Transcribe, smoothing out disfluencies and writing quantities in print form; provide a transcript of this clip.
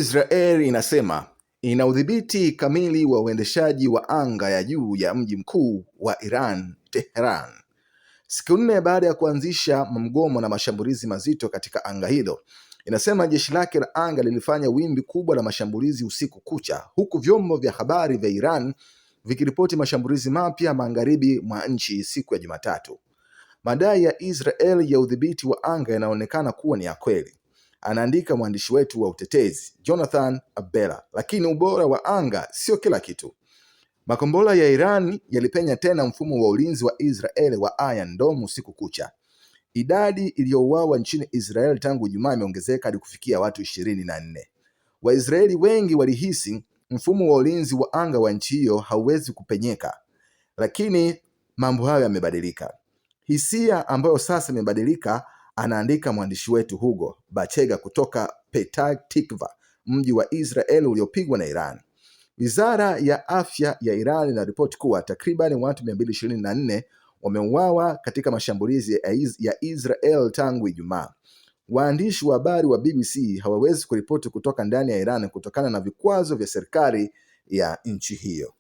Israel inasema ina udhibiti kamili wa uendeshaji wa anga ya juu ya mji mkuu wa Iran, Tehran. Siku 4 baada ya kuanzisha mgomo na mashambulizi mazito katika anga hilo, inasema jeshi lake la anga lilifanya wimbi kubwa la mashambulizi usiku kucha, huku vyombo vya habari vya Iran vikiripoti mashambulizi mapya magharibi mwa nchi siku ya Jumatatu. Madai ya Israel ya udhibiti wa anga yanaonekana kuwa ni ya kweli, anaandika mwandishi wetu wa utetezi Jonathan Abela, lakini ubora wa anga sio kila kitu. Makombora ya Iran yalipenya tena mfumo wa ulinzi wa Israel wa Iron Dome usiku kucha. Idadi iliyouawa nchini Israel tangu Ijumaa imeongezeka hadi kufikia watu 24. Waisraeli wengi walihisi mfumo wa ulinzi wa anga wa nchi hiyo hauwezi kupenyeka, lakini mambo hayo yamebadilika. Hisia ambayo sasa imebadilika, anaandika mwandishi wetu Hugo Bachega kutoka Petah Tikva, mji wa Israel uliopigwa na Iran. Wizara ya afya ya Iran inaripoti kuwa takriban watu 224 wameuawa katika mashambulizi ya Israel tangu Ijumaa. Waandishi wa habari wa BBC hawawezi kuripoti kutoka ndani ya Iran kutokana na vikwazo vya serikali ya nchi hiyo.